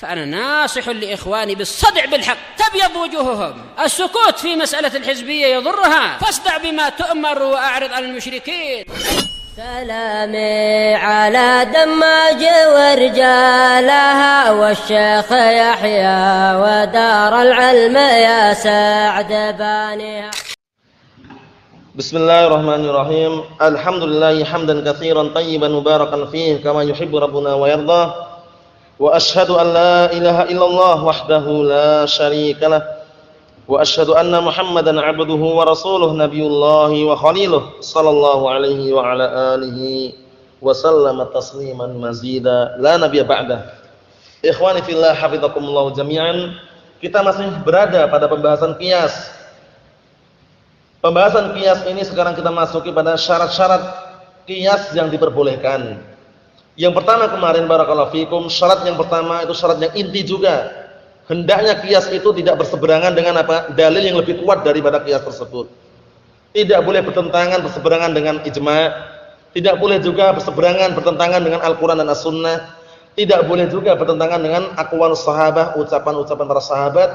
فأنا ناصح لإخواني بالصدع بالحق تبيض وجوههم. السكوت في مسألة الحزبية يضرها، فاصدع بما تؤمر وأعرض عن المشركين. سلامي على دماج ورجالها والشيخ يحيى ودار العلم يا سعد بانيها. Bismillahirrahmanirrahim. Alhamdulillah hamdan katsiran tayyiban mubarakan fihi kama yuhibbu rabbuna wa yarda. Wa asyhadu an la ilaha illallah wahdahu la syarikalah. Wa asyhadu anna Muhammadan 'abduhu wa rasuluh nabiyullahi wa khaliluh sallallahu alaihi wa ala alihi wa sallama tasliman mazida la nabiyya ba'dah. Ikhwani fillah hafizakumullah jami'an. Kita masih berada pada pembahasan qiyas. Pembahasan qiyas ini sekarang kita masuki pada syarat-syarat qiyas yang diperbolehkan. Yang pertama kemarin barakallahu fikum, syarat yang pertama itu syarat yang inti juga. Hendaknya qiyas itu tidak berseberangan dengan apa? Dalil yang lebih kuat daripada qiyas tersebut. Tidak boleh berseberangan dengan ijma', tidak boleh juga bertentangan dengan Al-Qur'an dan As-Sunnah, tidak boleh juga bertentangan dengan aqwal sahabah, ucapan-ucapan para sahabat.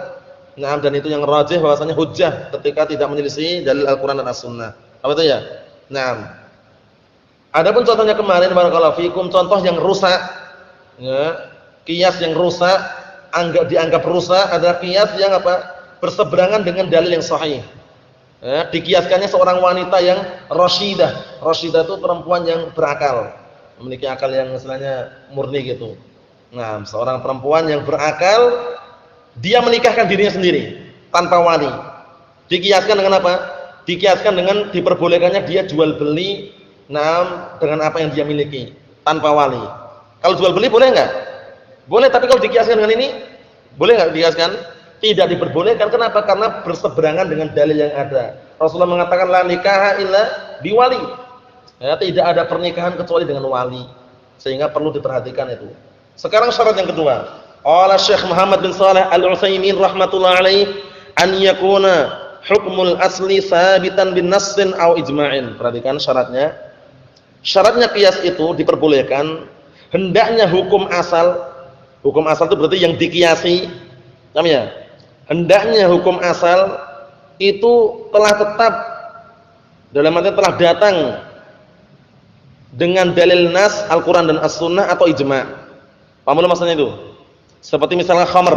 Nah, dan itu yang rajih bahwasanya hujjah ketika tidak menyelisih dalil Al-Qur'an dan As-Sunnah. Apa itu ya? Nah. Adapun contohnya kemarin barakallahu fikum, contoh yang rusak. Ya, qiyas yang rusak, dianggap rusak adalah qiyas yang apa? Berseberangan dengan dalil yang sahih. Ya, dikiaskannya seorang wanita yang rasyidah. Rasyidah itu perempuan yang berakal, memiliki akal yang istilahnya murni gitu. Nah, seorang perempuan yang berakal, dia menikahkan dirinya sendiri tanpa wali. Dikiaskan dengan apa? Dikiaskan dengan diperbolehkannya dia jual beli dengan apa yang dia miliki tanpa wali. Kalau jual beli boleh enggak? Boleh, tapi kalau dikiaskan dengan ini boleh enggak dikiaskan? Tidak diperbolehkan. Kenapa? Karena berseberangan dengan dalil yang ada. Rasulullah mengatakan la nikaha illa biwali. Ya, tidak ada pernikahan kecuali dengan wali. Sehingga perlu diperhatikan itu. Sekarang syarat yang kedua. Qala Syekh Muhammad bin Shalih Al-Utsaimin rahimatullah alaih an yakuna hukmul asli sabitan bin nassin aw ijma'in. Perhatikan syaratnya. Syaratnya qiyas itu diperbolehkan hendaknya hukum asal itu berarti yang dikiasi. Paham ya? Hendaknya hukum asal itu telah tetap dalam arti telah datang dengan dalil nas Al-Qur'an dan As-Sunnah atau ijma'. Paham belum maksudnya itu? Seperti misalnya khamr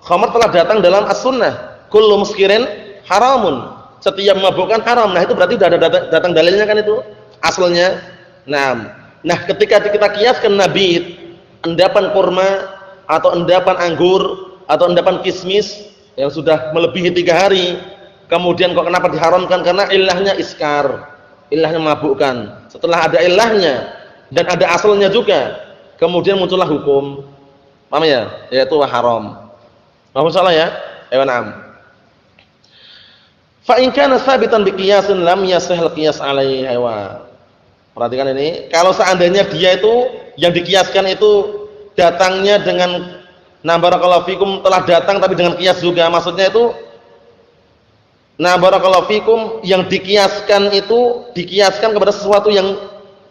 telah datang dalam As-Sunnah, kullu muskirin haramun, setiap memabukkan haram. Nah itu berarti sudah ada datang dalilnya kan itu asalnya. Nah ketika kita kiaskan nabid, endapan kurma atau endapan anggur atau endapan kismis yang sudah melebihi 3 hari, kemudian kok kenapa diharamkan? Karena ilahnya iskar, ilahnya memabukkan. Setelah ada ilahnya dan ada asalnya juga, kemudian muncullah hukum. Paham ya? Yaitu haram. Paham salah ya? Na'am. Fa in kana sabitan bi qiyasin lam yasih al-qiyas alaihi. Perhatikan ini, kalau seandainya dia itu yang dikiaskan itu datangnya dengan barakallahu fikum telah datang tapi dengan qiyas juga. Maksudnya itu barakallahu fikum yang dikiaskan itu dikiaskan kepada sesuatu yang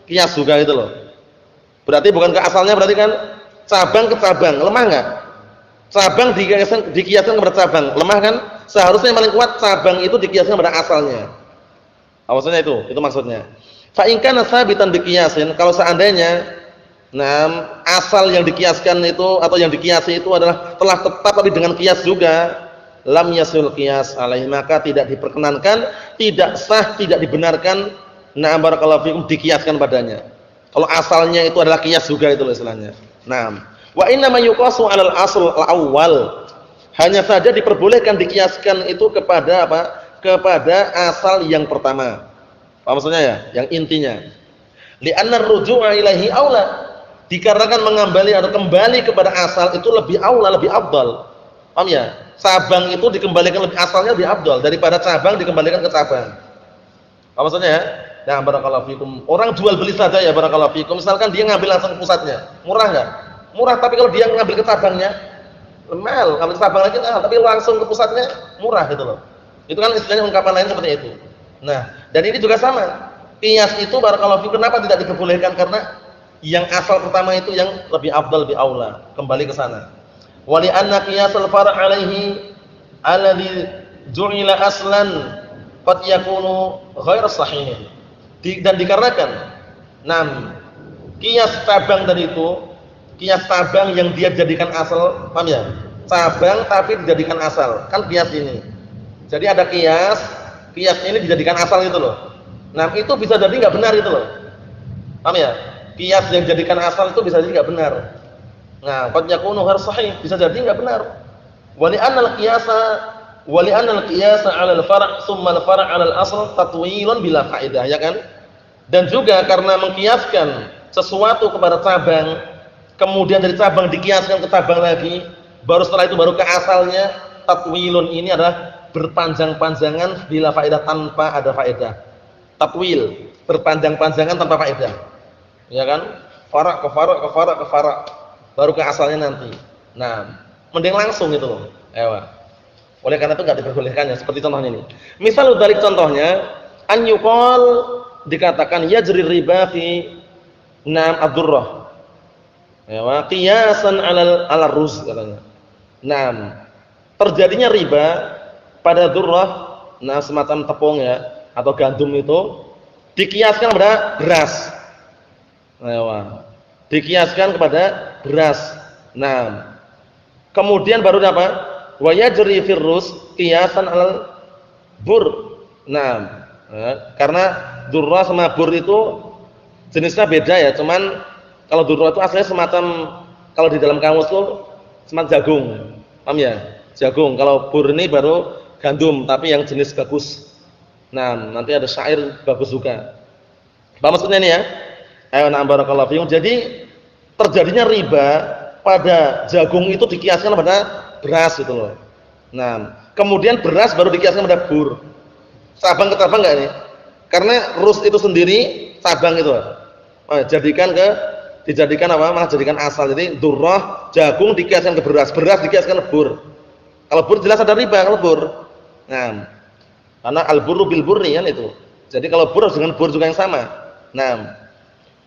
qiyas juga gitu loh. Berarti bukan ke asalnya, berarti kan cabang ke cabang, lemah enggak? Cabang dikiaskan kepada cabang, lemah kan? Seharusnya yang paling kuat cabang itu dikiaskan kepada asalnya. Maksudnya itu maksudnya. Fa in kana sabitan bi qiyasin, kalau seandainya asal yang dikiaskan itu atau yang dikiasi itu adalah telah tetap tapi dengan qiyas juga, lam yasul qiyas alaihi, maka tidak diperkenankan, tidak sah, tidak dibenarkan barakallahu fikum dikiaskan padanya. Kalau asalnya itu adalah qiyas juga itu istilahnya. Wa inna ma yuqasu 'alal asl al-awwal. Hanya saja diperbolehkan dikiaskan itu kepada apa? Kepada asal yang pertama. Apa maksudnya ya? Yang intinya. Li'anna ar-ruju'a ilaihi aula. Dikarenakan kembali kepada asal itu lebih aula, lebih afdal. Paham ya? Cabang itu dikembalikan asalnya lebih afdal daripada cabang dikembalikan ke cabang. Apa maksudnya ya? Nah, barakallahu fikum. Orang jual beli saja ya barakallahu fikum. Misalkan dia ngambil langsung ke pusatnya, murah enggak? Murah, tapi kalau dia ngambil ke cabangnya, mahal. Ngambil ke cabang lagi tapi langsung ke pusatnya murah gitu loh. Itu kan istilahnya ungkapan lain seperti itu. Nah, dan ini juga sama. Qiyas itu barakallahu fikum kenapa tidak diperbolehkan? Karena yang asal pertama itu yang lebih afdal, lebih aula. Kembali ke sana. Wa li anna qiyasal far' 'alaihi alladhi ju'ila aslan qad yakunu ghair sahih. Dan dikarenakan qiyas cabang tadi itu, qiyas cabang yang dia jadikan asal, paham ya? Cabang tapi dijadikan asal. Kan qiyas ini. Jadi ada qiyas ini dijadikan asal itu loh. Itu bisa jadi enggak benar itu loh. Paham ya? Qiyas yang dijadikan asal itu bisa jadi enggak benar. Qad yakunu ghair sahih, bisa jadi enggak benar. Wa li anna al-qiyasa 'ala al-far' thumma al-far' 'ala al-asl tatwilun bila faedah, ya kan? Dan juga karena mengkiaskan sesuatu kepada cabang, kemudian dari cabang dikiaskan ke cabang lagi, baru setelah itu baru ke asalnya, tatwilun ini adalah berpanjang-panjangan bila faedah, tanpa ada faedah. Tatwil, berpanjang-panjangan tanpa faedah. Ya kan? Fara' ke fara' ke fara' ke fara', baru ke asalnya nanti. Mending langsung itu loh. Oleh karena itu enggak diperbolehkannya, seperti contohnya ini. Misal dari contohnya, an yuqal, dikatakan yajri riba fi ad-durrah. Qiyasan 'ala ruz katanya. Terjadinya riba pada durrah, semacam tepung ya atau gandum itu dikiaskan kepada beras. Dikiaskan kepada beras. Kemudian baru apa? Wa yajri fir ruz qiyasan 'alal bur. Karena durrah sama bur itu jenisnya beda ya, cuman kalau durrah itu aslinya semacam, kalau di dalam kamus itu semacam jagung. Paham ya? Jagung. Kalau bur ini baru gandum tapi yang jenis bagus. Nanti ada syair bagus juga. Paham maksudnya ini ya? Barakallahu fiikum. Jadi terjadinya riba pada jagung itu dikiaskan pada beras gitu loh. Kemudian beras baru dikiaskan pada bur. Cabang ke cabang enggak ini? Karena rus itu sendiri cabang itu. Dijadikan apa? Malah jadikan asal. Jadi durrah, jagung dikiaskan ke beras, beras dikiaskan ke bur. Kalau bur jelas ada riba kalau bur. Karena al-burru bil burri kan itu. Jadi kalau bur harus dengan bur juga yang sama.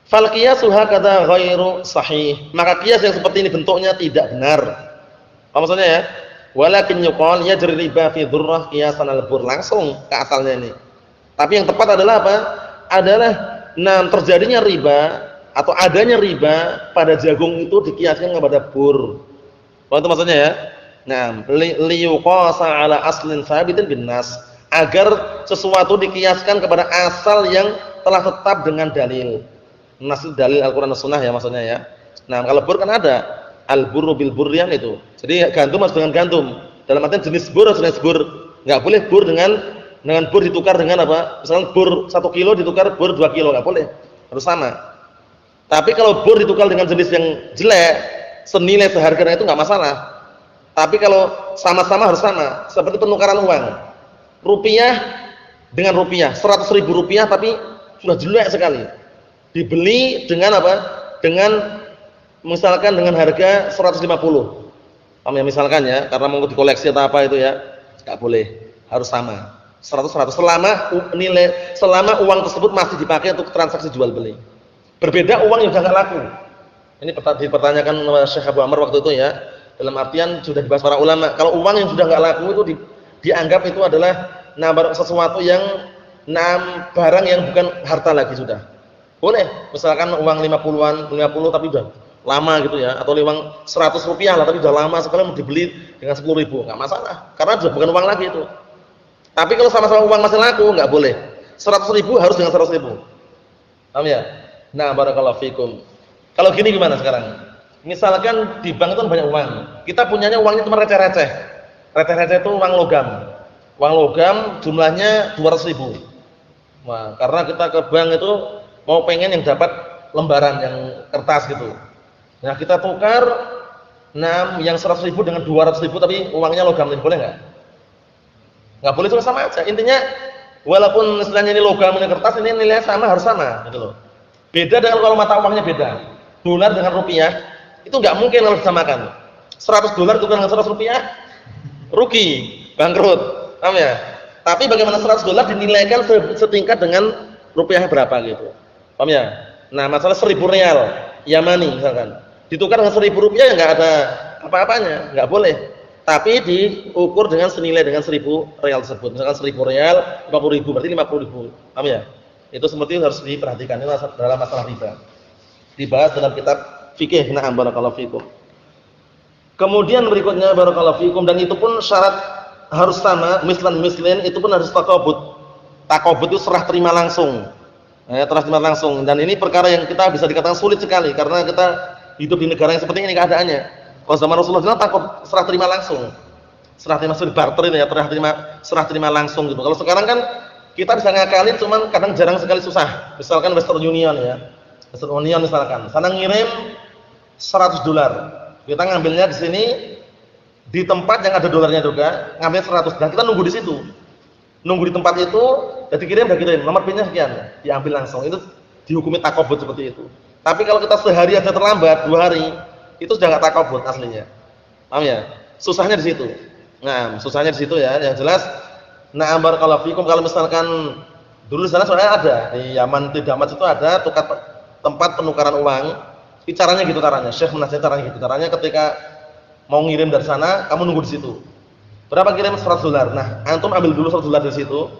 Fal qiyasu hakadha ghairu sahih. Maka qiyas yang seperti ini bentuknya tidak benar. Apa maksudnya ya? Walakin yuqal yajri riba fi dzurrah qiyasan al-bur, langsung ke asalnya ini. Tapi yang tepat adalah apa? Adalah terjadinya riba atau adanya riba pada jagung itu dikiaskan kepada bur. Apa itu maksudnya ya? Liyuqasa 'ala aslin sabitin bin nas, agar sesuatu dikiaskan kepada asal yang telah tetap dengan dalil. Nas dalil Al-Qur'an dan Sunnah ya maksudnya ya. Kalau bur kan ada al-burru bil burrian itu. Jadi gandum harus dengan gandum. Dalam artian jenis bur harus jenis bur. Enggak boleh bur dengan bur ditukar dengan apa? Misalnya bur 1 kilo ditukar bur 2 kilo, enggak boleh. Harus sama. Tapi kalau bur ditukar dengan jenis yang jelek, senilai seharga itu enggak masalah. Tapi kalau sama-sama harus sama. Seperti penukaran uang. Rupiah dengan rupiah, 100.000 rupiah tapi sudah jelek sekali. Dibeli dengan apa? Dengan misalkan dengan harga 150. Paham ya misalkan ya, karena mau dikoleksi atau apa itu ya, enggak boleh, harus sama. 100 selama uang tersebut masih dipakai untuk transaksi jual beli. Berbeda uang yang sudah enggak laku. Ini dipertanyakan oleh Syekh Abu Amr waktu itu ya. Dalam artian sudah dibahas para ulama, kalau uang yang sudah enggak laku itu dianggap itu adalah sesuatu yang barang yang bukan harta lagi sudah. Boleh, misalkan uang 50 tapi udah lama gitu ya, atau uang 100 rupiah lah tapi udah lama sekali mau dibeli dengan 10.000, enggak masalah karena sudah bukan uang lagi itu. Tapi kalau sama-sama uang masih laku enggak boleh. 100.000 harus dengan 100.000. Paham ya? Barakallahu fikum. Kalau gini gimana sekarang? Misalkan di bank itu kan banyak uang. Kita punyanya uangnya cuma receh-receh. Receh-receh itu uang logam. Uang logam jumlahnya 200.000. Wah, karena kita ke bank itu mau pengen yang dapat lembaran yang kertas gitu. Nah, kita tukar yang 100.000 dengan 200.000 tapi uangnya logam, ini boleh enggak? Enggak boleh, sama aja. Intinya walaupun istilahnya ini logam ini kertas, ini nilainya sama, harus sama gitu loh. Beda dengan kalau mata uangnya beda. Dolar dengan rupiah itu enggak mungkin kalau disamakan. 100 dolar tukar dengan 100 rupiah rugi, bangkrut. Paham ya? Tapi bagaimana 100 dolar dinilaikan setingkat dengan rupiahnya berapa gitu. Paham ya? Masalah 1.000 real Yamani misalkan ditukar dengan 1.000 rupiah ya enggak ada apa-apanya, enggak boleh. Tapi diukur dengan senilai dengan 1.000 real tersebut. Misalkan 1.000 real, 50.000 berarti 50.000. Paham ya? Itu seperti itu harus diperhatikan ini dalam masalah riba. Dibahas dalam kitab fikih. Na'am barakallahu fikum. Kemudian berikutnya barakallahu fikum, dan itu pun syarat harus sama, mislan itu pun harus takobut. Takobut itu serah terima langsung. Serah terima langsung, dan ini perkara yang kita bisa dikatakan sulit sekali karena kita hidup di negara yang seperti ini keadaannya. Kalau zaman Rasulullah takut serah terima langsung. Serah terima sudah barter ini ya, serah terima langsung gitu. Kalau sekarang kan kita bisa ngakalin, cuman kadang jarang sekali susah. Misalkan Western Union ya. Western Union misalkan, sana ngirim $100. Kita ngambilnya di sini di tempat yang ada dolarnya juga, ngambil 100 dan kita nunggu di situ. Nunggu di tempat itu, dan dikirim udah kirim, nomor PIN-nya sekian, diambil langsung. Itu dihukumi takobut seperti itu. Tapi kalau kita sehari aja terlambat, 2 hari, itu sudah enggak takobut aslinya. Paham ya? Susahnya di situ. Nah, susahnya di situ ya. Yang jelas, na'am barakallahu fikum, kalau misalkan dulu di sana soalnya ada di Yaman, di Damas itu ada tempat penukaran uang. Itu caranya gitu caranya. Syekh menasihat caranya gitu. Caranya ketika mau ngirim dari sana, kamu nunggu di situ. Berapa kirim? $100. Nah, antum ambil dulu $100 dari situ.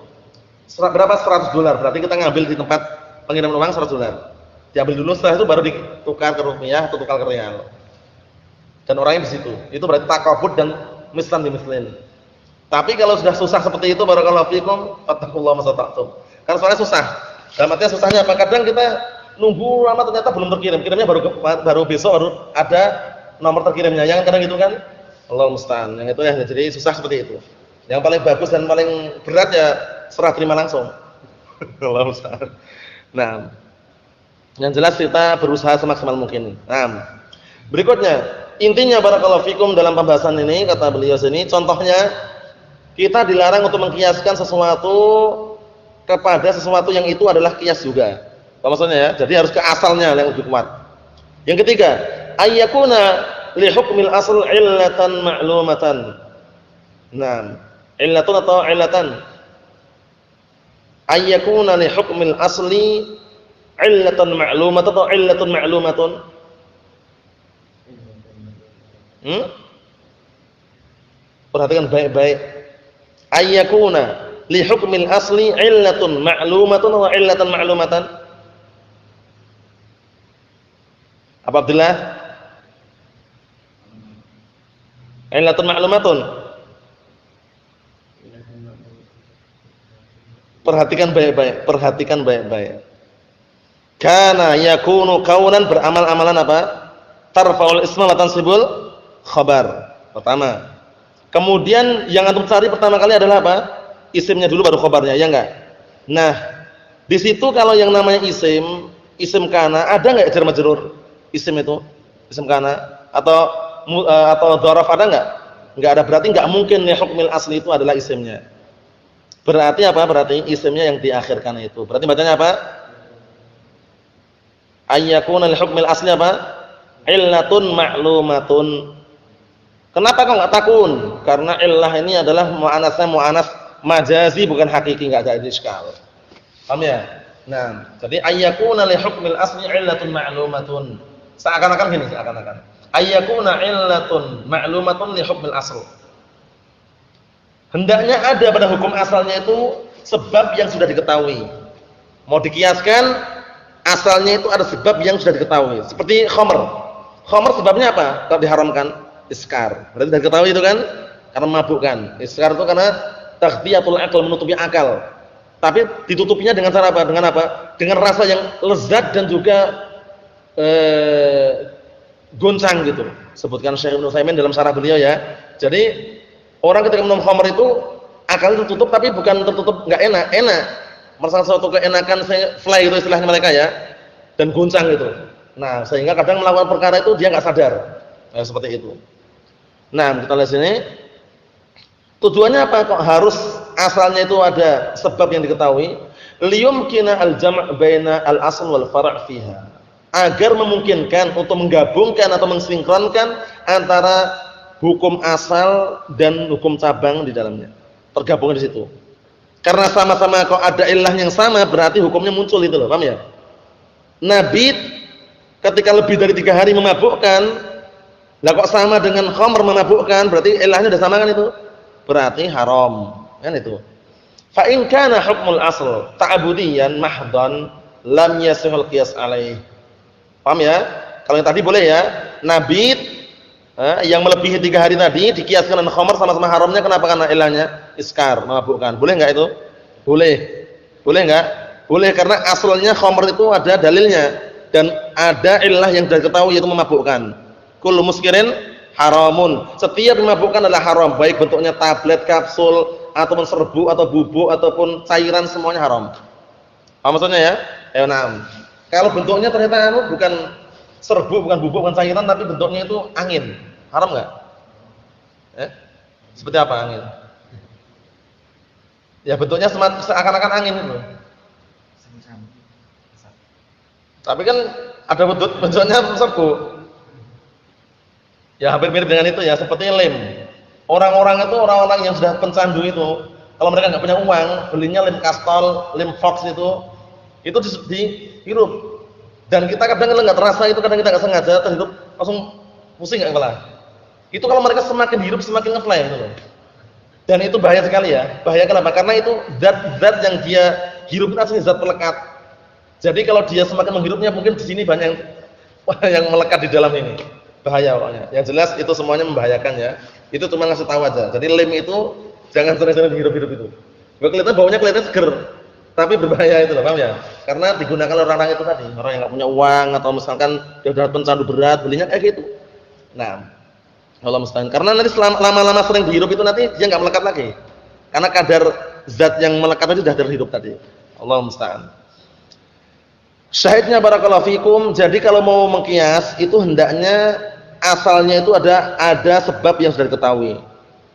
Berapa $100? Berarti kita ngambil di tempat pengiriman uang $100. Diambil dulu, setelah itu baru ditukar ke rupiah atau tukar ke real. Dan orangnya di situ. Itu berarti takabut dan mislan di mislin. Tapi kalau sudah susah seperti itu, barakallahu fikum, fattaqullaha masata'tum. Karena soalnya susah. Dalam artinya susahnya apa? Kadang kita nunggu lama ternyata belum terkirim. Kirimnya baru besok baru ada nomor terkirimnya. Yang kadang gitu kan? Allah musta'an. Yang itu ya, jadi susah seperti itu. Yang paling bagus dan paling berat ya serah terima langsung. Allah musta'an. Nah, yang jelas kita berusaha semaksimal mungkin. Nah, berikutnya, intinya barakallahu fikum dalam pembahasan ini kata beliau sini, contohnya kita dilarang untuk mengkiaskan sesuatu kepada sesuatu yang itu adalah kias juga. Apa maksudnya ya? Jadi harus ke asalnya yang lebih kuat. Yang ketiga, ayyakuna li hukmil asl illatan ma'lumatan. Nah, illatun atau illatan? Ayyakuna li hukmil asli illatan ma'lumatan atau illatun ma'lumatun? Perhatikan baik-baik. Ayyakuna li hukmil asli illatun ma'lumatun wa illatan ma'lumatan. Apa Abdullah? Illatun ma'lumatun. Perhatikan baik-baik, perhatikan baik-baik. Kana yakunu kaunan beramal-amalan apa? Tarfa'ul isma wa tansibul khabar. Pertama. Kemudian yang antum cari pertama kali adalah apa? Isimnya dulu baru khabarnya, ya enggak? Nah, di situ kalau yang namanya isim kana, ada enggak jar majrur? Isim itu, isim kana atau dzaraf ada enggak? Enggak ada, berarti enggak mungkin ya hukmil asli itu adalah isimnya. Berarti apa? Berarti isimnya yang diakhirkan itu. Berarti bacanya apa? Ayyakuna li hukmil asli apa? Illatun ma'lumatun. Kenapa kok enggak takun? Karena illah ini adalah mu'anasnya mu'anas majazi bukan hakiki, enggak ada iskal. Paham ya? Nah, jadi ayyakuna li hukmil asli illatun ma'lumatun. Seakan-akan gini, seakan-akan. Ayyakuna illatun ma'lumatun li hukmil asl. Hendaknya ada pada hukum asalnya itu sebab yang sudah diketahui. Mau dikiaskan, asalnya itu ada sebab yang sudah diketahui. Seperti khamr. Khamr sebabnya apa? Kalau diharamkan iskar. Berarti sudah diketahui itu kan? Karena memabukkan. Iskar itu karena taghdiyatul aql, menutupi akal. Tapi ditutupinya dengan cara apa? Dengan apa? Dengan rasa yang lezat dan juga goncang gitu. Sebutkan Syekh Ibnu Utsaimin dalam syarah beliau ya. Jadi orang ketika minum khamr itu akalnya tertutup, tapi bukan tertutup enggak enak, enak. Merasa suatu keenakan fly itu istilahnya mereka ya. Dan goncang gitu. Nah, sehingga kadang melakukan perkara itu dia enggak sadar. Seperti itu. Nah, kita lihat sini. Tujuannya apa kok harus asalnya itu ada sebab yang diketahui? Liyumkina al-jam' baina al-asl wal far' fiha. Agar memungkinkan untuk menggabungkan atau mensinkronkan antara hukum asal dan hukum cabang di dalamnya. Tergabung di situ. Karena sama-sama kok ada illah yang sama, berarti hukumnya muncul itu loh, paham ya? Nabi ketika lebih dari 3 hari memabukkan, Lah kok sama dengan khamr memabukkan, berarti ilahnya sudah sama kan itu? Berarti haram. Kan itu. Fa in kana hukmul asl ta'budiyan mahdhan lam yasihul qiyas alaih. Paham ya? Kalau yang tadi boleh ya. Nabit yang melebihi 3 hari tadi dikiaskan dengan khamr sama-sama haramnya, kenapa? Karena ilahnya iskar, memabukkan. Boleh enggak itu? Boleh. Boleh enggak? Boleh, karena asalnya khamr itu ada dalilnya dan ada ilah yang sudah diketahui yaitu memabukkan. Kullu muskirin haramun. Setiap memabukkan adalah haram, baik bentuknya tablet, kapsul, ataupun serbuk atau bubuk ataupun cairan, semuanya haram. Apa maksudnya ya? Ayo na'am. Kalau bentuknya ternyata bukan serbuk, bukan bubuk, bukan cairan, tapi bentuknya itu angin, haram enggak? Seperti apa angin? Ya bentuknya seakan-akan angin itu. Tapi kan ada bentuknya serbuk. Ya hampir mirip dengan itu ya, seperti lem. Orang-orang itu orang-orang yang sudah pencandu itu, kalau mereka nggak punya uang, belinya lem Kastol, lem Fox itu dihirup. Dan kita kadang nggak terasa itu, kadang kita nggak sengaja terhirup, langsung pusing nggak kepala. Itu kalau mereka semakin hirup semakin ngefly itu loh. Dan itu bahaya sekali ya. Bahaya kenapa? Karena itu zat-zat yang dia hirup itu aslinya zat pelekat. Jadi kalau dia semakin menghirupnya, mungkin di sini banyak yang melekat di dalam ini. Bahaya pokoknya. Yang jelas itu semuanya membahayakan ya. Itu cuma ngasih tahu aja. Jadi lem itu jangan sering-sering dihirup-hirup itu. Kelihatan baunya kelihatan seger, tapi berbahaya itu loh, paham ya? Karena digunakan oleh orang-orang itu tadi, orang yang nggak punya uang atau misalkan dia udah pencandu berat, belinya kayak gitu. Nah, Allah musta'an. Karena nanti lama-lama sering dihirup itu nanti dia nggak melekat lagi. Karena kadar zat yang melekat tadi sudah terhirup tadi. Allah musta'an. Syahidnya barakallahu fikum. Jadi kalau mau mengkias itu hendaknya asalnya itu ada sebab yang sudah diketahui.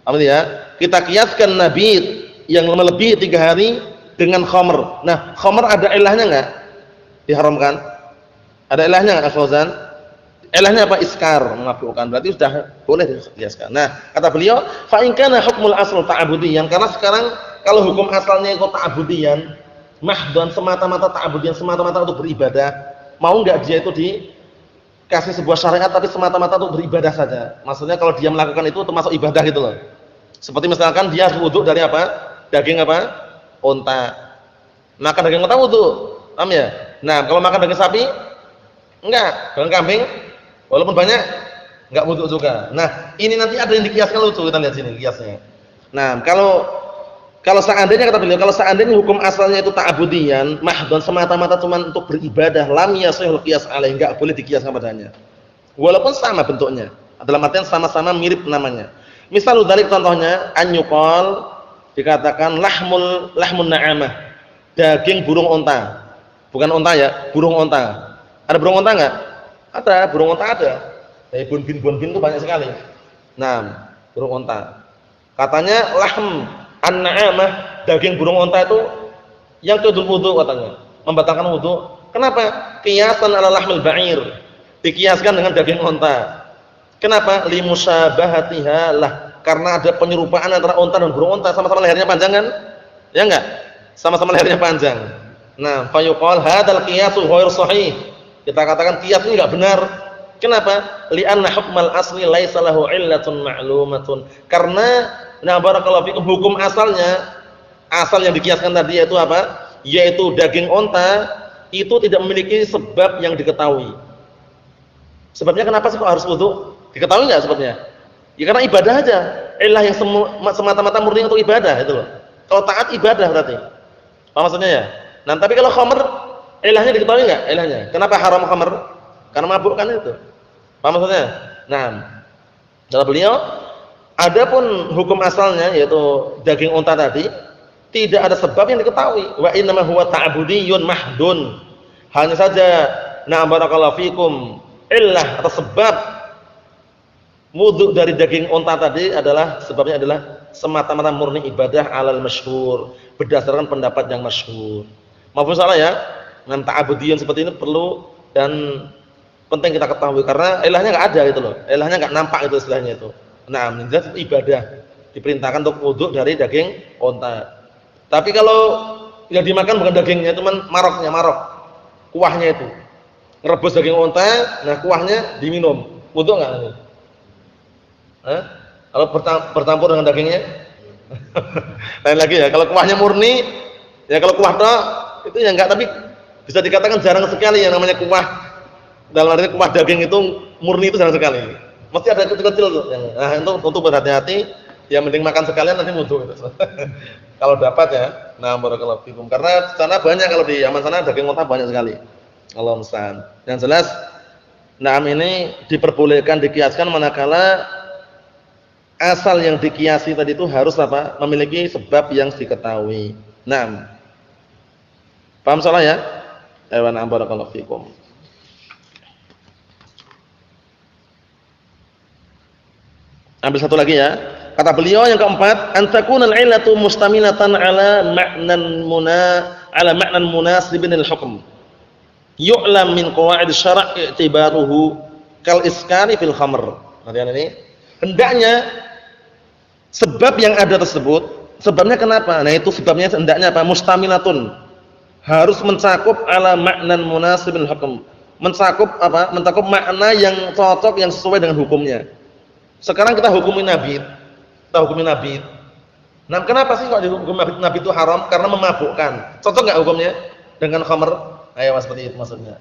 Paham ya? Kita kiaskan nabit yang melebihi 3 hari dengan khamr. Nah, khamr ada ilahnya enggak? Diharamkan. Ada ilahnya enggak, Fauzan? Ilahnya apa? Iskar, memabukkan. Berarti sudah boleh dikiaskan. Nah, kata beliau, fa in kana hukmul asl ta'budiyan, karena sekarang kalau hukum asalnya itu ta'budiyan, mahdhan, semata-mata ta'budiyan, semata-mata untuk beribadah, mau enggak dia itu kasih sebuah syariat tapi semata-mata untuk beribadah saja. Maksudnya kalau dia melakukan itu termasuk ibadah gitu loh. Seperti misalkan dia wudu dari apa? Daging apa? Unta. Makan daging unta wudu. Paham ya? Nah, kalau makan daging sapi enggak, daging kambing walaupun banyak enggak wudu juga. Nah, ini nanti ada yang dikiaskan lucu, kita lihat sini kiasnya. Nah, kalau seandainya kata beliau, kalau seandainya hukum asalnya itu ta'budiyan, mahdhan, semata-mata cuma untuk beribadah, lam yasihul qiyas alaih, enggak boleh dikiaskan padanya. Walaupun sama bentuknya, dalam artian sama-sama mirip namanya. Misal dzalik contohnya, an yuqal, dikatakan lahmun na'amah, daging burung onta. Bukan onta ya, burung onta. Ada burung onta enggak? Ada, burung onta ada. Bonbin itu banyak sekali. Nah, burung onta. Katanya lahm an-na'amah, daging burung onta itu yang tudul wudu katanya, membatalkan wudu. Kenapa? Qiyasan ala lahmil ba'ir. Dikiaskan dengan daging onta. Kenapa? Limusabahatiha lah, karena ada penyerupaan antara onta dan burung onta, sama-sama lehernya panjang kan? Ya enggak? Sama-sama lehernya panjang. Nah, fa yuqal hadzal qiyasu ghairu sahih. Kita katakan qiyas ini enggak benar. Kenapa? Li'anna hukmal asli laisa lahu illatun ma'lumatun. Karena barakallahu fikum, hukum asalnya, asal yang dikiaskan tadi yaitu apa? Yaitu daging onta itu tidak memiliki sebab yang diketahui. Sebabnya kenapa sih kok harus wudu? Diketahui enggak sebabnya? Ya karena ibadah aja. Ilah yang semata-mata murni untuk ibadah itu loh. Kalau taat ibadah berarti. Apa maksudnya ya? Nah, tapi kalau khamr ilahnya diketahui enggak? Ilahnya. Kenapa haram khamr? Karena mabuk kan itu. Apa maksudnya? Nah, kata beliau, adapun hukum asalnya yaitu daging unta tadi tidak ada sebab yang diketahui. Wa innama huwa ta'budiyyun mahdun. Hanya saja barakallahu fikum, illah atau sebab wudu dari daging unta tadi adalah sebabnya adalah semata-mata murni ibadah alal masyhur, berdasarkan pendapat yang masyhur. Maafun salah ya. Dengan ta'budiyyun seperti ini perlu dan penting kita ketahui karena ilahnya enggak ada gitu loh. Ilahnya enggak nampak itu istilahnya itu. Nah, jelas ibadah diperintahkan untuk wudu dari daging unta. Tapi kalau yang dimakan bukan dagingnya, cuman maroknya, kuahnya itu. Ngerebus daging unta, nah kuahnya diminum. Wudu enggak? Eh? Kalau bercampur dengan dagingnya? Lain lagi ya. Kalau kuahnya murni, ya kalau kuah tok itu ya enggak, tapi bisa dikatakan jarang sekali yang namanya kuah. Dalam arti kuah daging itu murni itu jarang sekali. Mesti ada kecil-kecil tuh. Nah, untuk berhati-hati, ya mending makan sekalian nanti wudu gitu. Kalau dapat ya. Nah, barakallahu fikum. Karena sana banyak, kalau di Yaman sana daging unta banyak sekali. Allah musta'an. Yang jelas, naam ini diperbolehkan dikiaskan manakala asal yang dikiasi tadi itu harus apa? Memiliki sebab yang diketahui. Naam. Paham salah ya? Ewan barakallahu fikum. Ambil satu lagi ya. Kata beliau yang keempat, antakunal illatu mustamilatan ala ma'nan munasibin al-hukm. Yu'lam min qawaid syara' i'tibaruhu kal iskari fil khamr. Perhatian ini. Hendaknya sebab yang ada tersebut, sebabnya kenapa? Nah, itu sebabnya hendaknya apa? Mustamilatun. Harus mencakup ala ma'nan munasibin al-hukm. Mencakup apa? Mencakup makna yang cocok, yang sesuai dengan hukumnya. Sekarang kita hukumin nabi. Kita hukumin nabi. Nah, kenapa sih kok dihukum nabi itu haram? Karena memabukkan. Cocok enggak hukumnya dengan khamr? Ayo, seperti itu maksudnya.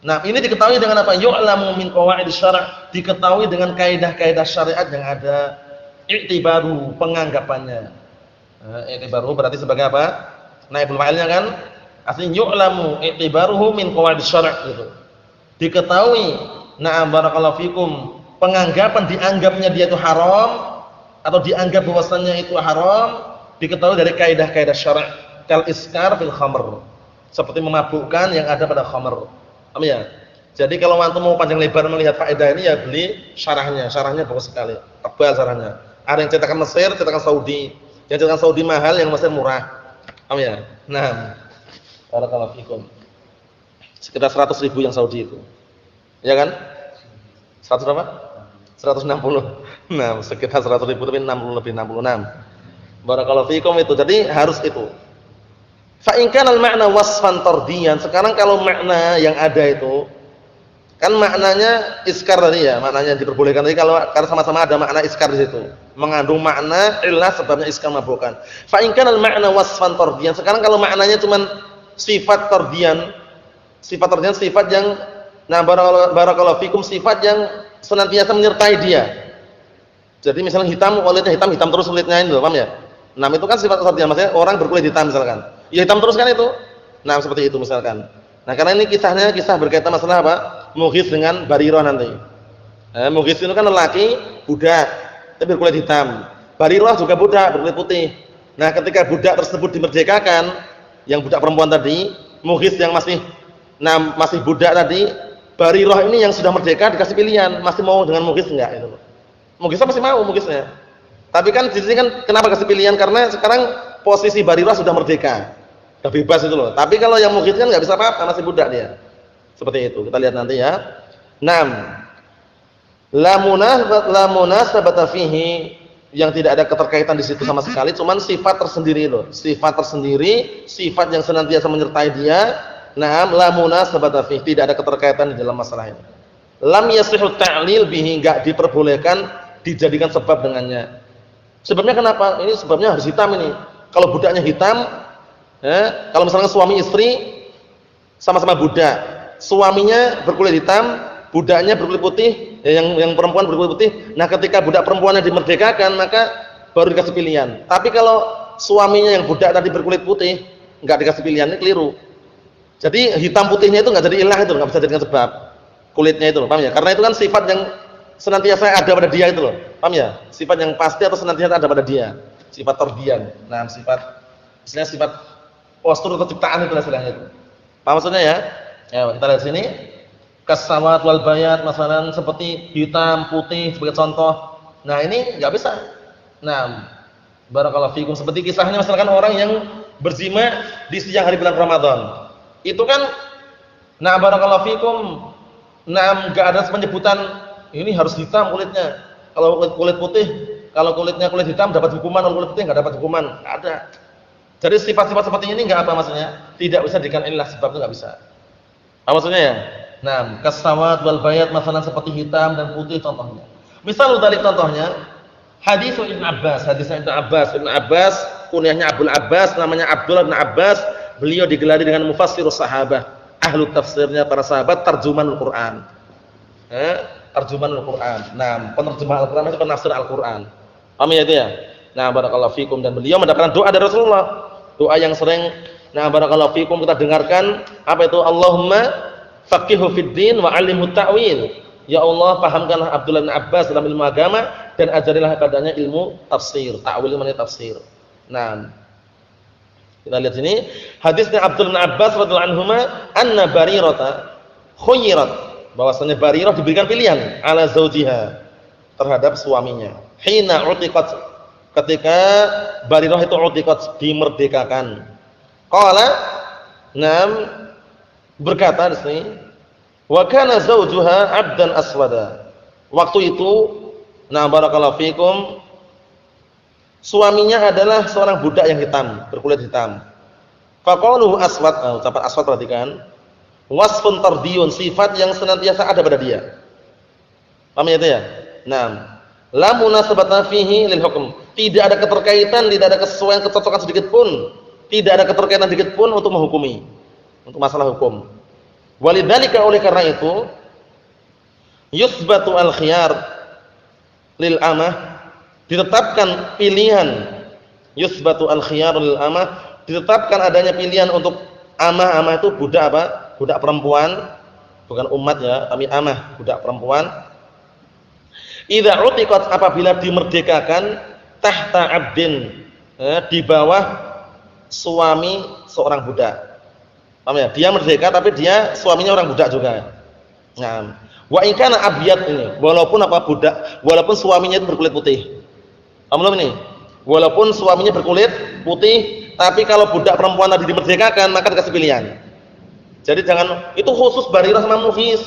Nah, ini diketahui dengan apa? Yu'lamu min qawaid syara', diketahui dengan kaidah-kaidah syariat yang ada. I'tibaru, penganggapannya. I'tibaru berarti sebagai apa? Naibul fa'ilnya kan? Aslinya yu'lamu i'tibaruhu min qawaid syara' gitu. Diketahui, na'am barakallahu fikum, penganggapan dianggapnya dia itu haram atau dianggap bahwasannya itu haram diketahui dari kaidah-kaidah syara', kal iskar fil khamr, seperti memabukkan yang ada pada khamr. Paham ya? Jadi kalau antum mau panjang lebar melihat faedah ini, ya beli syarahnya. Syarahnya bagus sekali, tebal syarahnya. Ada yang cetakan Mesir, cetakan Saudi. Yang cetakan Saudi mahal, yang Mesir murah. Paham ya? Nah, barakallahu fikum. Sekitar 100.000 yang Saudi itu. Ya kan? 100 berapa? 160. Nah, sekitar 100.000 tapi 60 lebih 66. Barakallahu fikum itu. Jadi harus itu. Fa in kana al-ma'na wasfan tardiyan. Sekarang kalau makna yang ada itu kan maknanya iskar tadi ya, maknanya diperbolehkan tadi kalau karena sama-sama ada makna iskar di situ. Mengandung makna illah sebabnya iskar mabukkan. Fa in kana al-ma'na wasfan tardiyan. Sekarang kalau maknanya cuman sifat tardiyan. Sifat tardiyan sifat yang nah barakallahu fikum, sifat yang senantiasa menyertai dia. Jadi misalnya hitam, kulitnya hitam terus kulitnya itu, paham ya? Nah, itu kan sifat tardiyan, maksudnya orang berkulit hitam misalkan. Ya hitam terus kan itu. Nah, seperti itu misalkan. Nah, karena ini kisah berkaitan masalah apa? Mughis dengan Barirah nanti. Mughis itu kan lelaki, budak, tapi berkulit hitam. Barirah juga budak, berkulit putih. Nah, ketika budak tersebut dimerdekakan, yang budak perempuan tadi, Mughis yang masih budak tadi, Barirah ini yang sudah merdeka dikasih pilihan, masih mau dengan Mughis enggak itu. Mughis masih mau Mughisnya. Tapi kan di sini kan kenapa kasih pilihan? Karena sekarang posisi Barirah sudah merdeka. Sudah bebas itu loh. Tapi kalau yang Mughis kan enggak bisa apa-apa, masih budak dia. Seperti itu. Kita lihat nanti ya. 6. La munasabata fihi, yang tidak ada keterkaitan di situ sama sekali, cuman sifat tersendiri loh. Sifat tersendiri, sifat yang senantiasa menyertai dia. La munasabata fihi, tidak ada keterkaitan di dalam masalah ini. Lam yasihu ta'lil bihi, enggak diperbolehkan dijadikan sebab dengannya. Sebabnya kenapa? Ini sebabnya harus hitam ini. Kalau budaknya hitam, kalau misalnya suami istri sama-sama budak, suaminya berkulit hitam, budaknya berkulit putih, yang perempuan berkulit putih. Nah, ketika budak perempuannya dimerdekakan, maka baru dikasih pilihan. Tapi kalau suaminya yang budak tadi berkulit putih, enggak dikasih pilihan, ini keliru. Jadi hitam putihnya itu enggak jadi ilah, itu enggak bisa jadikan sebab. Kulitnya itu loh, paham ya? Karena itu kan sifat yang senantiasa ada pada dia itu loh. Paham ya? Sifat yang pasti atau senantiasa ada pada dia. Sifat tardiyan. Nah, sifat postur atau ciptaan itu istilahnya itu. Paham maksudnya ya? Ya, kita lihat sini. Kasawat wal bayat, masalan seperti hitam, putih sebagai contoh. Nah, ini enggak bisa. Nah, barakallahu fikum, seperti kisahnya misalkan orang yang berzina di siang hari bulan Ramadan. Itu kan barakallahu fikum, enggak ada penyebutan ini harus hitam kulitnya. Kalau kulit putih, kalau kulitnya kulit hitam dapat hukuman, kalau kulit putih enggak dapat hukuman. Enggak ada. Jadi sifat-sifat seperti ini enggak apa maksudnya? Tidak bisa dijadikan illah, sebab itu enggak bisa. Apa maksudnya ya? Kasawat wal bayat, masalah seperti hitam dan putih contohnya. Misal dari contohnya hadis Ibnu Abbas, Ibnu Abbas kunyahnya Abdul Abbas, namanya Abdullah bin Abbas, beliau digelari dengan mufassirus sahabah, ahlu tafsirnya para sahabat, tarjumanul Quran. Tarjumanul Quran. Nah, penerjemah Al-Quran itu penafsir Al-Quran. Paham ya itu ya? Nah, barakallahu fikum, dan beliau mendapatkan doa dari Rasulullah. Doa yang sering barakallahu fikum kita dengarkan, apa itu? Allahumma faqihhu fid din wa 'allimhu ta'wil. Ya Allah, pahamkanlah Abdullah bin Abbas dalam ilmu agama dan ajarilah kepadanya ilmu tafsir. Ta'wil maknanya tafsir. Nah, kita lihat sini hadisnya Abdullah bin Abbas radhiyallahu anhuma, anna Barirata khuyyirat, bahwasanya Barirah diberikan pilihan ala zaujiha, terhadap suaminya. Hina utiqat, ketika Barirah itu utiqat, dimerdekakan. Qala, berkata di sini, wa kana zaujuha 'abdan aswada. Waktu itu, barakallahu fikum, suaminya adalah seorang budak yang hitam, berkulit hitam. Faqaluhu aswad, ucapan aswad perhatikan. Wasfun tardiyun, sifat yang senantiasa ada pada dia. Paham ya itu ya? La munasabata fihi lil hukm. Tidak ada keterkaitan, tidak ada kesesuaian, kecocokan sedikit pun. Tidak ada keterkaitan sedikit pun untuk menghukumi, untuk masalah hukum. Walidzalika, oleh karena itu, yusbatu al-khiyar lil amah, ditetapkan pilihan. Yusbatu al-khiyar lil amah, ditetapkan adanya pilihan untuk amah. Itu budak apa? Budak perempuan, bukan umat ya, tapi amah, budak perempuan. Idza utiqat, apabila dimerdekakan, tahta abdin, di bawah suami seorang budak. Paham ya? Dia merdeka tapi dia suaminya orang budak juga. Nah, wa in kana abyad, ini walaupun budak, walaupun suaminya itu berkulit putih. Paham belum ini? Walaupun suaminya berkulit putih, tapi kalau budak perempuan tadi dimerdekakan, maka dikasih pilihan. Jadi jangan, itu khusus Barirah sama Mughis.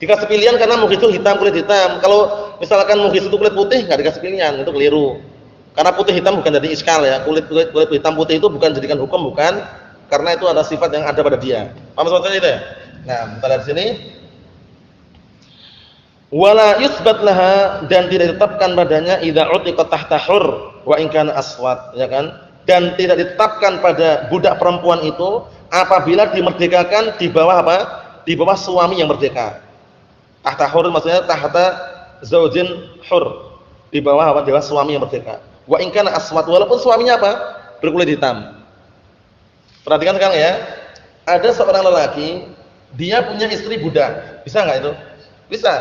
Dikasih pilihan karena Mughis itu hitam, kulit hitam. Kalau misalkan Mughis itu kulit putih, enggak dikasih pilihan, itu keliru. Karena putih hitam bukan jadi iskal ya. Kulit hitam putih itu bukan jadikan hukum, bukan. Karena itu ada sifat yang ada pada dia. Paham maksudnya itu ya? Nah, kita lihat sini. Wala yusbat laha, dan tidak ditetapkan padanya idza utiqa tahta hur wa in kana aswad, ya kan? Dan tidak ditetapkan pada budak perempuan itu apabila dimerdekakan di bawah apa? Di bawah suami yang merdeka. Tahta hur maksudnya tahta zaujin hur, di bawah apa? Di bawah suami yang merdeka. Wa in kana aswad, walaupun suaminya apa? Berkulit hitam. Perhatikan sekarang ya. Ada seorang lelaki, dia punya istri budak. Bisa enggak itu? Bisa.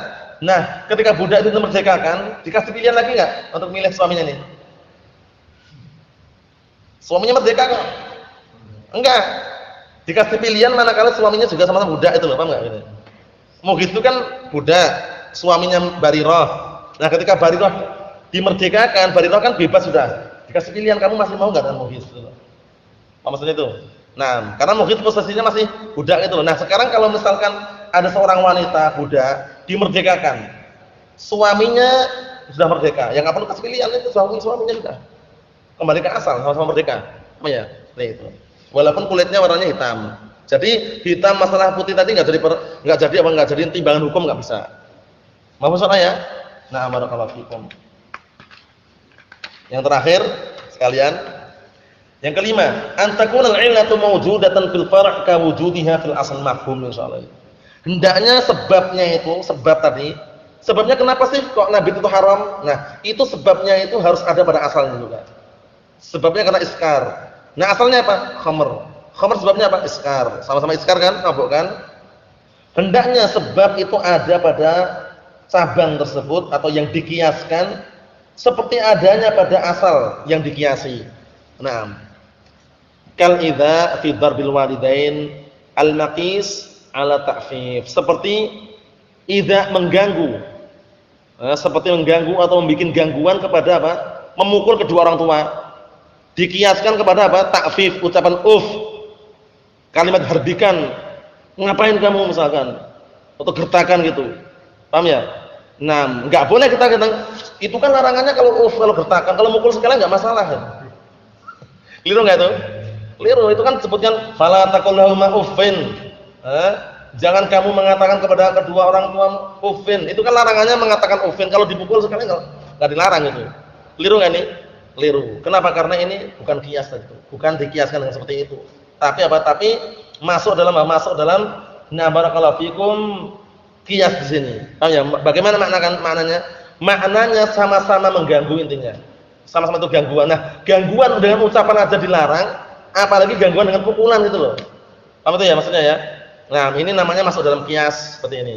Nah, ketika budak itu dimerdekakan, dikasih pilihan lagi enggak untuk milih suaminya nih? Suaminya merdeka kok? Enggak. Dikasih pilihan manakala suaminya juga sama-sama budak, itu loh, paham enggak gitu? Mughis itu kan budak, suaminya Barirah. Nah, ketika Barirah dimerdekakan, Barirah kan bebas sudah. Dikasih pilihan, kamu masih mau enggak dengan Mughis? Apa maksudnya itu? Nah, karena Mughis posisinya masih budak itu loh. Nah, sekarang kalau misalkan ada seorang wanita budak dimerdekakan, suaminya sudah merdeka, yang enggak perlu kasih pilihan, itu suaminya sudah kembali ke asal, sama-sama merdeka. Apa ya? Nah, itu. Walaupun kulitnya warnanya hitam. Jadi hitam masalah putih tadi enggak jadi timbangan hukum, enggak bisa. Mau soalnya ya? Nah, barakallahu fikum. Yang terakhir sekalian, yang kelima, antakuna al-'illatu mawjudatan fil far' ka wujudiha fil asl mafhum insyaallah. Hendaknya sebabnya kenapa sih kok nabi itu haram? Nah, itu sebabnya itu harus ada pada asalnya juga. Sebabnya karena iskar. Nah, asalnya apa? Khamr. Khamr sebabnya apa? Iskar. Sama-sama iskar kan? Mabuk kan? Hendaknya sebab itu ada pada cabang tersebut atau yang dikiaskan seperti adanya pada asal yang dikiasi. Naam. Kal idza fi darbil walidain al-maqis ala ta'fif. Seperti idza mengganggu. Seperti mengganggu atau membuat gangguan kepada apa? Memukul kedua orang tua. Dikiaskan kepada apa? Ta'fif, ucapan kalimat hardikan. Ngapain kamu misalkan? Atau gertakan gitu. Paham ya? Nah, enggak boleh kita itu kan larangannya kalau gertakan, kalau mukul sekali enggak masalah kan. Keliru enggak itu? Keliru, itu kan disebutkan fala taqul lahum uffin. Jangan kamu mengatakan kepada kedua orang tua ufin. Itu kan larangannya mengatakan ufin. Kalau dipukul sekali enggak dilarang itu. Keliru enggak ini? Keliru. Kenapa? Karena ini bukan kias itu. Bukan dikiaskan dengan seperti itu. Tapi apa? Tapi masuk dalam na barakallahu fikum kias di sini. Paham ya? Bagaimana maknanya? Maknanya sama-sama mengganggu intinya. Sama-sama itu gangguan. Nah, gangguan dengan ucapan aja dilarang, apalagi gangguan dengan pukulan gitu loh. Paham itu ya maksudnya ya? Nah, ini namanya masuk dalam kias seperti ini.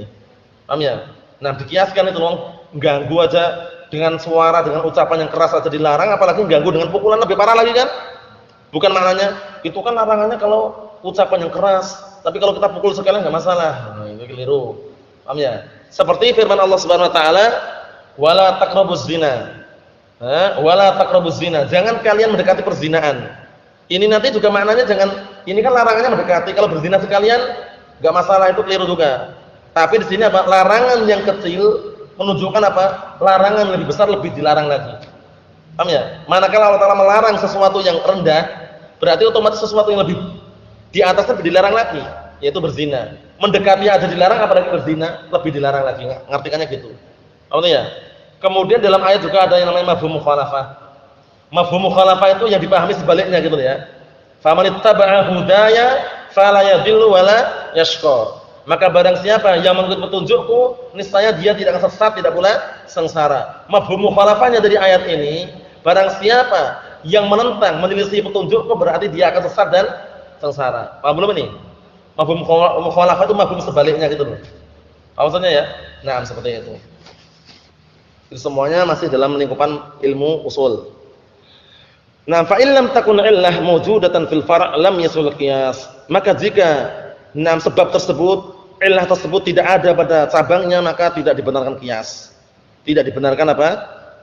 Paham ya? Nah, dikiaskan itu loh, ganggu aja dengan suara, dengan ucapan yang keras aja dilarang, apalagi ganggu dengan pukulan lebih parah lagi kan? Bukan maknanya, itu kan larangannya kalau ucapan yang keras, tapi kalau kita pukul sekali enggak masalah. Nah, itu keliru. Paham ya? Seperti firman Allah Subhanahu wa taala, "Wala taqrabuz zina." Wala taqrabuz zina. Jangan kalian mendekati perzinahan. Ini nanti juga maknanya jangan, ini kan larangannya mendekati, kalau berzina sekalian enggak masalah, itu keliru juga. Tapi di sini apa? Larangan yang kecil menunjukkan apa? Larangan lebih besar lebih dilarang lagi. Paham ya? Manakala Allah Taala melarang sesuatu yang rendah, berarti otomatis sesuatu yang lebih di atasnya lebih dilarang lagi, yaitu berzina. Mendekati aja dilarang, apalagi berzina lebih dilarang lagi. Ngartikannya gitu. Paham ya? Kemudian dalam ayat juga ada yang namanya mafhum mukhalafah. Mafhum mukhalafah itu yang dipahami sebaliknya gitu ya. Famanittaba'a hudaya fala yadhillu wala yashqa. Maka barang siapa yang mengikuti petunjukku, niscaya dia tidak akan sesat, tidak pula sengsara. Mafhum mukhalafahnya dari ayat ini, barang siapa yang menentang, menyelisih petunjukku, berarti dia akan sesat dan sengsara. Paham belum ini? Mafhum mukhalafah itu mafhum sebaliknya gitu loh. Apa maksudnya ya? Nah, seperti itu. Itu semuanya masih dalam lingkupan ilmu usul. Nah, fa in lam takun illah mawjudatan fil far' lam yasul qiyas. Maka jika sebab tersebut, illah tersebut tidak ada pada cabangnya, maka tidak dibenarkan qiyas. Tidak dibenarkan apa?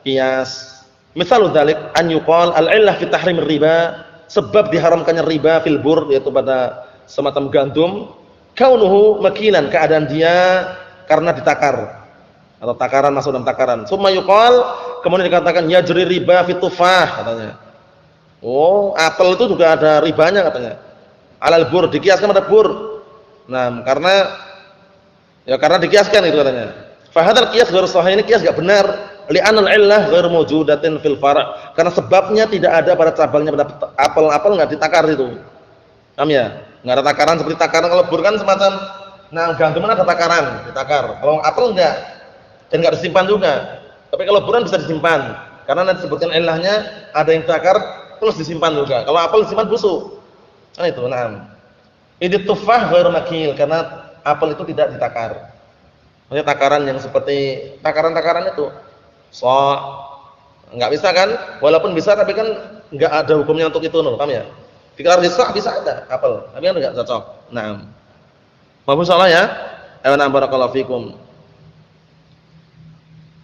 Qiyas. Misalul dzalik an yuqal al-illah fi tahrim riba, sebab diharamkannya riba fil bur, yaitu pada semacam gandum, kaunuhu makilan, keadaan dia karena ditakar atau takaran, masuk dalam takaran. Summa yuqal, kemudian dikatakan yajri riba fi tufah katanya. Oh, apel itu juga ada ribanya katanya. Alal bur, dikiaskan pada bur. Nah, karena dikiaskan itu katanya. Fa hadzal qiyas ghairu sahih, ini qiyas enggak benar. Li'anal illah ghairu mawjudatin fil far'. Karena sebabnya tidak ada pada cabangnya, pada apel enggak ditakar itu. Paham ya? Enggak ada takaran seperti takaran kalau bur kan semacam, gandum ada takaran, ditakar. Kalau apel enggak, dan enggak disimpan juga. Tapi kalau buran bisa disimpan. Karena nanti disebutkan ilahnya ada yang takar terus disimpan juga. Kalau apel disimpan busuk. Kan itu, Ini tufah ghairu makil, karena apel itu tidak ditakar. Maksudnya takaran yang seperti takaran-takaran itu. So, enggak bisa kan? Walaupun bisa tapi kan enggak ada hukumnya untuk itu, paham ya? Jika risak bisa ada apel, tapi kan enggak cocok. Naam. Mohon salah ya. Ayo barakallahu fikum.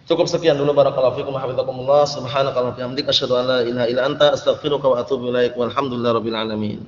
Cukup sekian dulu, barakallahu fikum, hafizakumullah, subhanakallahumma wa bihamdika asyhadu an la ilaha illa anta astaghfiruka wa atubu ilaik, walhamdulillahirabbil alamin.